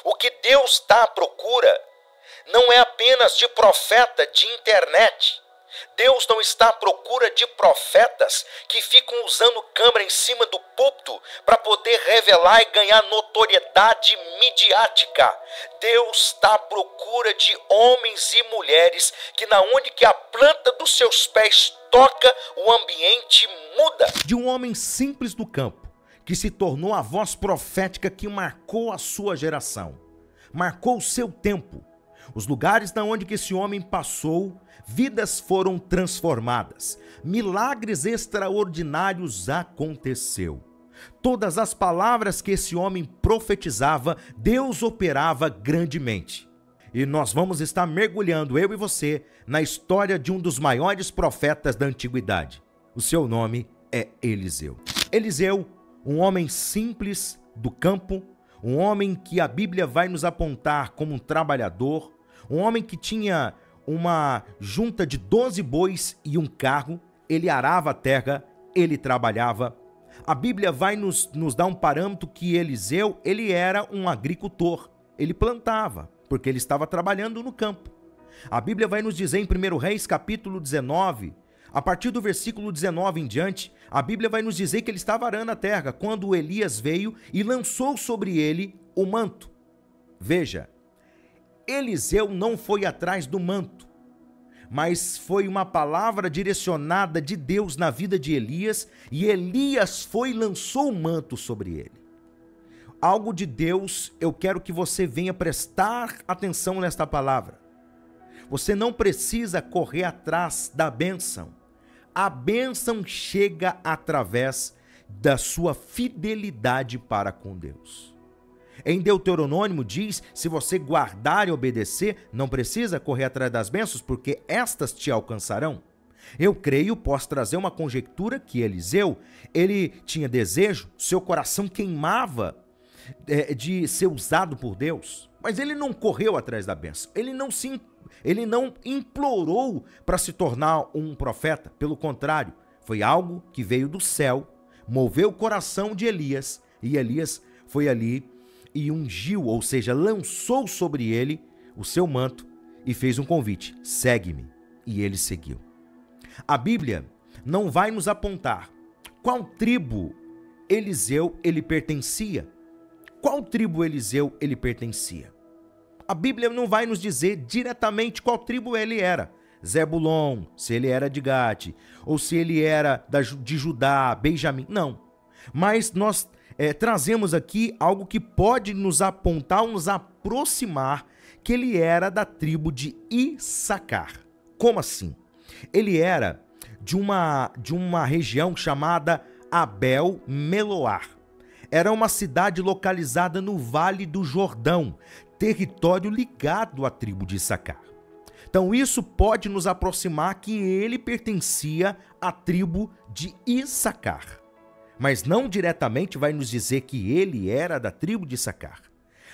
O que Deus está à procura não é apenas de profeta de internet. Deus não está à procura de profetas que ficam usando câmera em cima do púlpito para poder revelar e ganhar notoriedade midiática. Deus está à procura de homens e mulheres que na onde que a planta dos seus pés toca, o ambiente muda. De um homem simples do campo, que se tornou a voz profética que marcou a sua geração, marcou o seu tempo. Os lugares na onde que esse homem passou, vidas foram transformadas. Milagres extraordinários aconteceu. Todas as palavras que esse homem profetizava, Deus operava grandemente. E nós vamos estar mergulhando, eu e você, na história de um dos maiores profetas da antiguidade. O seu nome é Eliseu. Eliseu, um homem simples do campo, um homem que a Bíblia vai nos apontar como um trabalhador, um homem que tinha uma junta de 12 bois e um carro, ele arava a terra, ele trabalhava. A Bíblia vai nos dar um parâmetro que Eliseu, ele era um agricultor, ele plantava, porque ele estava trabalhando no campo. A Bíblia vai nos dizer em 1 Reis capítulo 19, a partir do versículo 19 em diante, a Bíblia vai nos dizer que ele estava arando a terra, quando Elias veio e lançou sobre ele o manto. Veja, Eliseu não foi atrás do manto, mas foi uma palavra direcionada de Deus na vida de Elias, e Elias foi e lançou o manto sobre ele. Algo de Deus, eu quero que você venha prestar atenção nesta palavra. Você não precisa correr atrás da bênção. A bênção chega através da sua fidelidade para com Deus. Em Deuteronômio diz, se você guardar e obedecer, não precisa correr atrás das bênçãos, porque estas te alcançarão. Eu creio, posso trazer uma conjectura que Eliseu, ele tinha desejo, seu coração queimava de ser usado por Deus, mas ele não correu atrás da bênção, ele não implorou para se tornar um profeta, pelo contrário, foi algo que veio do céu, moveu o coração de Elias, e Elias foi ali e ungiu, ou seja, lançou sobre ele o seu manto e fez um convite: segue-me. E ele seguiu. A Bíblia não vai nos apontar qual tribo Eliseu ele pertencia. Qual tribo Eliseu ele pertencia? A Bíblia não vai nos dizer diretamente qual tribo ele era. Zebulon, se ele era de Gade, ou se ele era de Judá, Benjamim. Não. Mas nós trazemos aqui algo que pode nos apontar, nos aproximar, que ele era da tribo de Issacar. Como assim? Ele era de uma região chamada Abel-Meloar. Era uma cidade localizada no Vale do Jordão, território ligado à tribo de Issacar. Então isso pode nos aproximar que ele pertencia à tribo de Issacar. Mas não diretamente vai nos dizer que ele era da tribo de Issacar.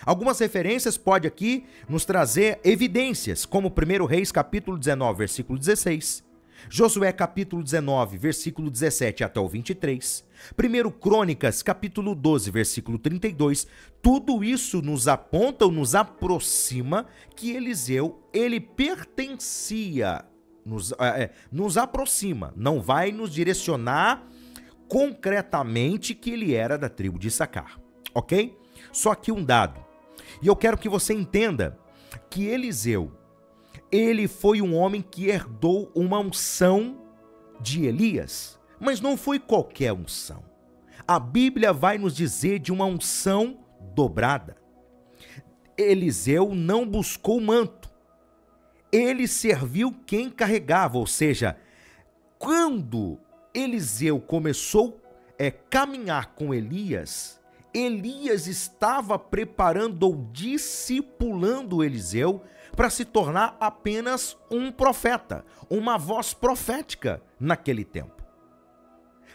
Algumas referências pode aqui nos trazer evidências, como 1 Reis capítulo 19, versículo 16, Josué capítulo 19, versículo 17 até o 23, 1 Crônicas capítulo 12, versículo 32, tudo isso nos aponta ou nos aproxima que Eliseu, ele pertencia, nos aproxima, não vai nos direcionar concretamente que ele era da tribo de Issacar, ok? Só que um dado, e eu quero que você entenda que Eliseu, ele foi um homem que herdou uma unção de Elias, mas não foi qualquer unção. A Bíblia vai nos dizer de uma unção dobrada. Eliseu não buscou manto, ele serviu quem carregava, ou seja, quando Eliseu começou a caminhar com Elias, Elias estava preparando ou discipulando Eliseu para se tornar apenas um profeta, uma voz profética naquele tempo.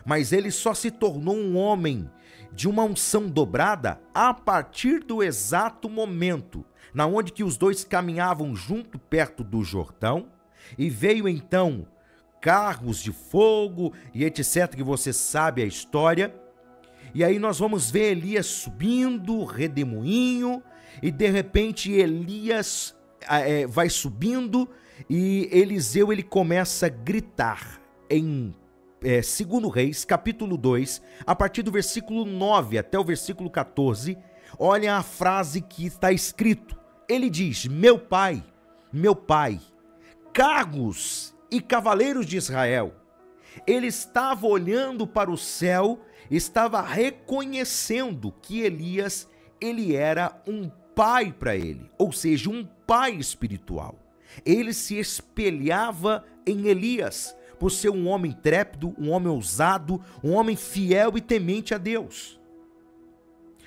Mas ele só se tornou um homem de uma unção dobrada a partir do exato momento na onde que os dois caminhavam junto perto do Jordão, e veio então carros de fogo e etc, que você sabe a história. E aí nós vamos ver Elias subindo, redemoinho, e de repente Elias vai subindo e Eliseu ele começa a gritar em 2 Reis, capítulo 2, a partir do versículo 9 até o versículo 14, olha a frase que está escrito. Ele diz: meu pai, carros e cavaleiros de Israel. Ele estava olhando para o céu, estava reconhecendo que Elias, ele era um pai para ele, ou seja, um pai espiritual. Ele se espelhava em Elias, por ser um homem intrépido, um homem ousado, um homem fiel e temente a Deus.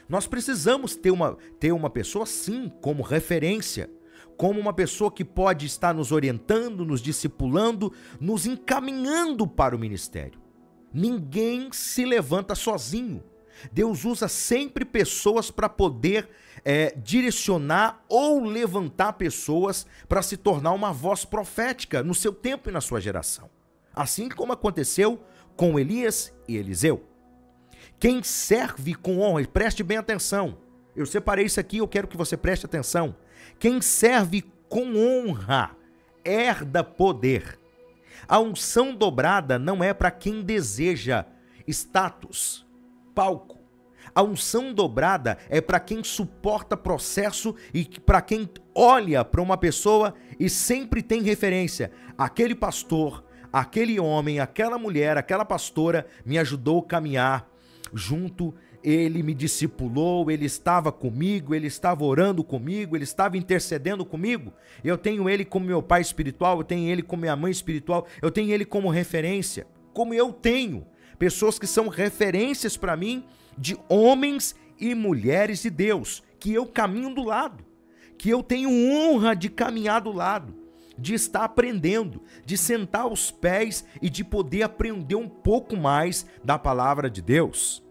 Nós precisamos ter uma pessoa assim como referência, como uma pessoa que pode estar nos orientando, nos discipulando, nos encaminhando para o ministério. Ninguém se levanta sozinho. Deus usa sempre pessoas para poder direcionar ou levantar pessoas para se tornar uma voz profética no seu tempo e na sua geração. Assim como aconteceu com Elias e Eliseu. Quem serve com honra, e preste bem atenção, eu separei isso aqui, eu quero que você preste atenção. Quem serve com honra herda poder. A unção dobrada não é para quem deseja status, palco. A unção dobrada é para quem suporta processo e para quem olha para uma pessoa e sempre tem referência. Aquele pastor, aquele homem, aquela mulher, aquela pastora me ajudou a caminhar junto, ele me discipulou, ele estava comigo, ele estava orando comigo, ele estava intercedendo comigo. Eu tenho ele como meu pai espiritual, eu tenho ele como minha mãe espiritual, eu tenho ele como referência, como eu tenho pessoas que são referências para mim de homens e mulheres de Deus, que eu caminho do lado, que eu tenho honra de caminhar do lado, de estar aprendendo, de sentar aos pés e de poder aprender um pouco mais da palavra de Deus.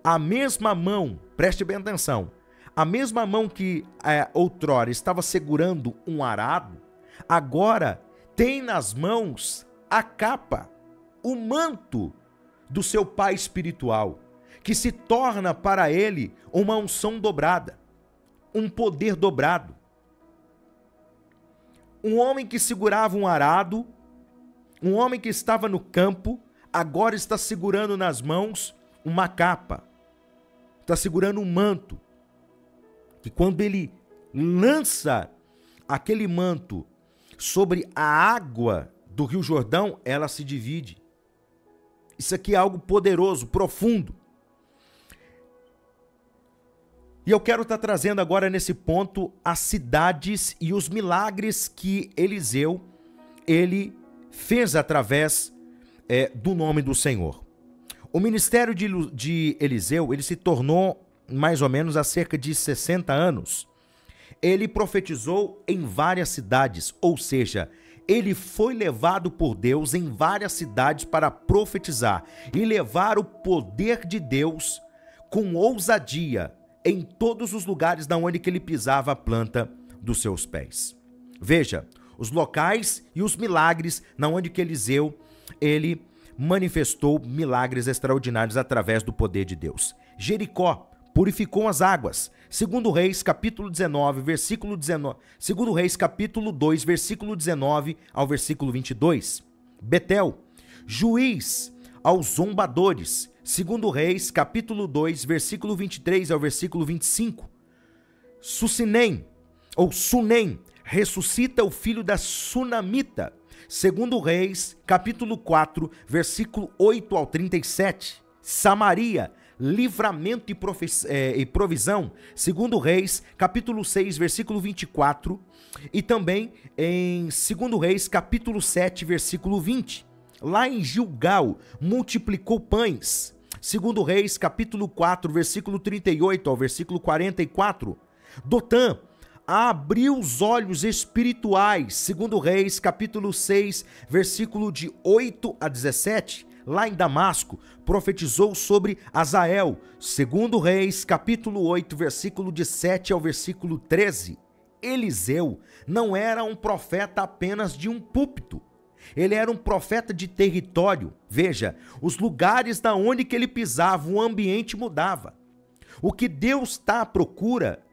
A mesma mão, preste bem atenção, a mesma mão que outrora estava segurando um arado, agora tem nas mãos a capa, o manto do seu pai espiritual, que se torna para ele uma unção dobrada, um poder dobrado. Um homem que segurava um arado, um homem que estava no campo, agora está segurando nas mãos uma capa, está segurando um manto, que quando ele lança aquele manto sobre a água do Rio Jordão, ela se divide. Isso aqui é algo poderoso, profundo. E eu quero estar trazendo agora nesse ponto as cidades e os milagres que Eliseu, ele fez através do nome do Senhor. O ministério de Eliseu, ele se tornou mais ou menos há cerca de 60 anos. Ele profetizou em várias cidades, ou seja, ele foi levado por Deus em várias cidades para profetizar e levar o poder de Deus com ousadia em todos os lugares da onde que ele pisava a planta dos seus pés. Veja, os locais e os milagres na onde que Eliseu, ele manifestou milagres extraordinários através do poder de Deus. Jericó purificou as águas. 2 Reis, capítulo 19, versículo 19. 2 Reis, capítulo 2, versículo 19 ao versículo 22. Betel, juiz aos zombadores. 2 Reis, capítulo 2, versículo 23 ao versículo 25. Sunem, ressuscita o filho da Sunamita. 2 Reis, capítulo 4, versículo 8 ao 37. Samaria, livramento e provisão. 2 Reis, capítulo 6, versículo 24. E também em 2 Reis, capítulo 7, versículo 20. Lá em Gilgal, multiplicou pães. 2 Reis, capítulo 4, versículo 38 ao versículo 44. Dotã abriu os olhos espirituais. 2 Reis, capítulo 6, versículo de 8 a 17. Lá em Damasco, profetizou sobre Azael. 2 Reis, capítulo 8, versículo de 7 ao versículo 13. Eliseu não era um profeta apenas de um púlpito. Ele era um profeta de território. Veja, os lugares da onde que ele pisava, o ambiente mudava. O que Deus está à procura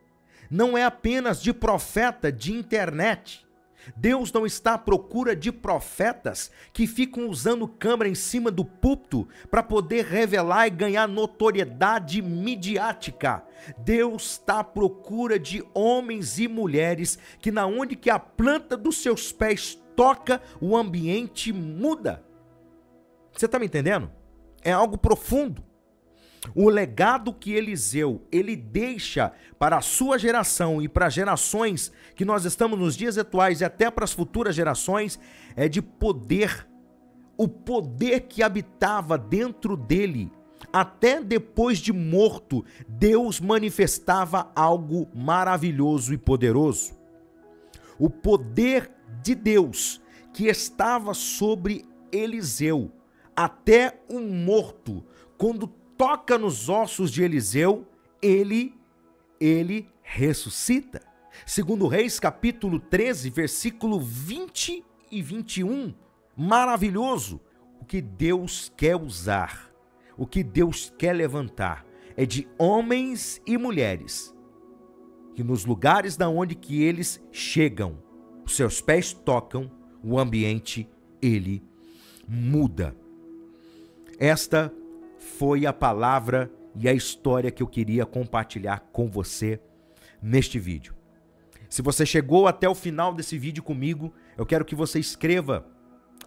não é apenas de profeta de internet. Deus não está à procura de profetas que ficam usando câmera em cima do púlpito para poder revelar e ganhar notoriedade midiática. Deus está à procura de homens e mulheres que na onde que a planta dos seus pés toca, o ambiente muda. Você está me entendendo? É algo profundo. O legado que Eliseu, ele deixa para a sua geração e para gerações que nós estamos nos dias atuais e até para as futuras gerações, é de poder. O poder que habitava dentro dele, até depois de morto, Deus manifestava algo maravilhoso e poderoso. O poder de Deus que estava sobre Eliseu, até o morto, quando toca nos ossos de Eliseu, ele ressuscita. Segundo Reis, capítulo 13, versículo 20 e 21. Maravilhoso. O que Deus quer usar, o que Deus quer levantar, é de homens e mulheres que nos lugares da onde que eles chegam, os seus pés tocam, o ambiente, ele muda. Esta foi a palavra e a história que eu queria compartilhar com você neste vídeo. Se você chegou até o final desse vídeo comigo, eu quero que você escreva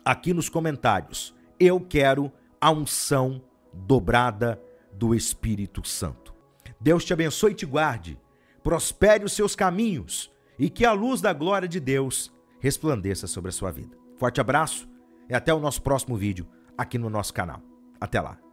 aqui nos comentários: eu quero a unção dobrada do Espírito Santo. Deus te abençoe e te guarde, prospere os seus caminhos e que a luz da glória de Deus resplandeça sobre a sua vida. Forte abraço e até o nosso próximo vídeo aqui no nosso canal. Até lá.